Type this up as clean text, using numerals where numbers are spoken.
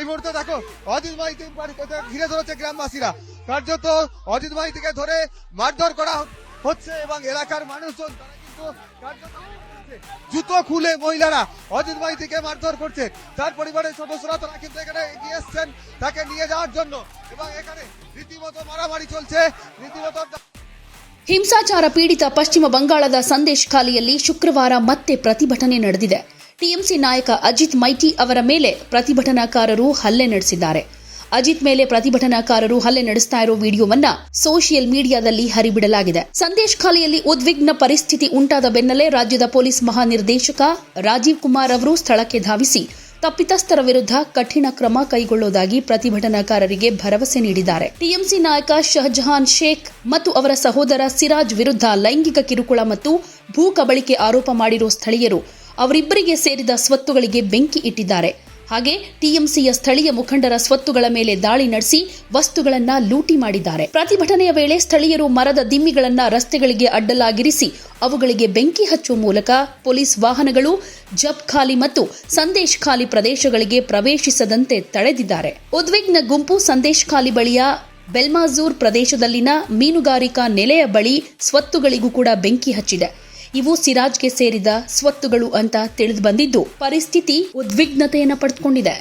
মুহূর্তে দেখো অজিত মাইতি ঘিরে ধরেছে গ্রামবাসীরা, কার্যত অজিত মাইতিকে ধরে মারধর করা হচ্ছে এবং এলাকার মানুষজন তারা কিন্তু কার্যত জুতো খুলে মহিলারা অজিত মাইতিকে মারধর করছে। তার পরিবারের সদস্যরা তারা কিন্তু এখানে এগিয়ে এসছেন তাকে নিয়ে যাওয়ার জন্য এবং এখানে রীতিমতো মারামারি চলছে, রীতিমতো ಹಿಂಸಾಚಾರ ಪೀಡಿತ ಪಶ್ಚಿಮ ಬಂಗಾಳದ ಸಂದೇಶ್ ಖಾಲಿಯಲ್ಲಿ ಶುಕ್ರವಾರ ಮತ್ತೆ ಪ್ರತಿಭಟನೆ ನಡೆದಿದೆ. ಟಿಎಂಸಿ ನಾಯಕ ಅಜಿತ್ ಮೈಟಿ ಅವರ ಮೇಲೆ ಪ್ರತಿಭಟನಾಕಾರರು ಹಲ್ಲೆ ನಡೆಸಿದ್ದಾರೆ. ಅಜಿತ್ ಮೇಲೆ ಪ್ರತಿಭಟನಾಕಾರರು ಹಲ್ಲೆ ನಡೆಸ್ತಾ ಇರೋ ವಿಡಿಯೋವನ್ನ ಸೋಷಿಯಲ್ ಮೀಡಿಯಾದಲ್ಲಿ ಹರಿಬಿಡಲಾಗಿದೆ. ಸಂದೇಶ್ ಖಾಲಿಯಲ್ಲಿ ಉದ್ವಿಗ್ನ ಪರಿಸ್ಥಿತಿ ಉಂಟಾದ ಬೆನ್ನಲ್ಲೇ ರಾಜ್ಯದ ಪೊಲೀಸ್ ಮಹಾನಿರ್ದೇಶಕ ರಾಜೀವ್ ಕುಮಾರ್ ಅವರು ಸ್ಥಳಕ್ಕೆ ಧಾವಿಸಿ ತಪ್ಪಿತಸ್ಥರ ವಿರುದ್ಧ ಕಠಿಣ ಕ್ರಮ ಕೈಗೊಳ್ಳುವುದಾಗಿ ಪ್ರತಿಭಟನಾಕಾರರಿಗೆ ಭರವಸೆ ನೀಡಿದ್ದಾರೆ. ಟಿಎಂಸಿ ನಾಯಕ ಶಹಜಹಾನ್ ಶೇಖ್ ಮತ್ತು ಅವರ ಸಹೋದರ ಸಿರಾಜ್ ವಿರುದ್ಧ ಲೈಂಗಿಕ ಕಿರುಕುಳ ಮತ್ತು ಭೂ ಕಬಳಿಕೆ ಆರೋಪ ಮಾಡಿರುವ ಸ್ಥಳೀಯರು ಅವರಿಬ್ಬರಿಗೆ ಸೇರಿದ ಸ್ವತ್ತುಗಳಿಗೆ ಬೆಂಕಿ ಇಟ್ಟಿದ್ದಾರೆ. ಹಾಗೆ ಟಿಎಂಸಿಯ ಸ್ಥಳೀಯ ಮುಖಂಡರ ಸ್ವತ್ತುಗಳ ಮೇಲೆ ದಾಳಿ ನಡೆಸಿ ವಸ್ತುಗಳನ್ನು ಲೂಟಿ ಮಾಡಿದ್ದಾರೆ. ಪ್ರತಿಭಟನೆಯ ವೇಳೆ ಸ್ಥಳೀಯರು ಮರದ ದಿಮ್ಮಿಗಳನ್ನು ರಸ್ತೆಗಳಿಗೆ ಅಡ್ಡಲಾಗಿರಿಸಿ ಅವುಗಳಿಗೆ ಬೆಂಕಿ ಹಚ್ಚುವ ಮೂಲಕ ಪೊಲೀಸ್ ವಾಹನಗಳು ಜಬ್ ಖಾಲಿ ಮತ್ತು ಸಂದೇಶ್ ಖಾಲಿ ಪ್ರದೇಶಗಳಿಗೆ ಪ್ರವೇಶಿಸದಂತೆ ತಡೆದಿದ್ದಾರೆ. ಉದ್ವಿಗ್ನ ಗುಂಪು ಸಂದೇಶ್ ಖಾಲಿ ಬಳಿಯ ಬೆಲ್ಮಾಜೂರ್ ಪ್ರದೇಶದಲ್ಲಿನ ಮೀನುಗಾರಿಕಾ ನೆಲೆಯ ಬಳಿ ಸ್ವತ್ತುಗಳಿಗೂ ಕೂಡ ಬೆಂಕಿ ಹಚ್ಚಿದೆ. ಇವು ಸಿರಾಜ್ಗೆ ಸೇರಿದ ಸ್ವತ್ತುಗಳು ಅಂತ ತಿಳಿದು ಬಂದಿದ್ದು ಪರಿಸ್ಥಿತಿ ಉದ್ವಿಗ್ನತೆಯನ್ನು ಪಡೆದುಕೊಂಡಿದೆ.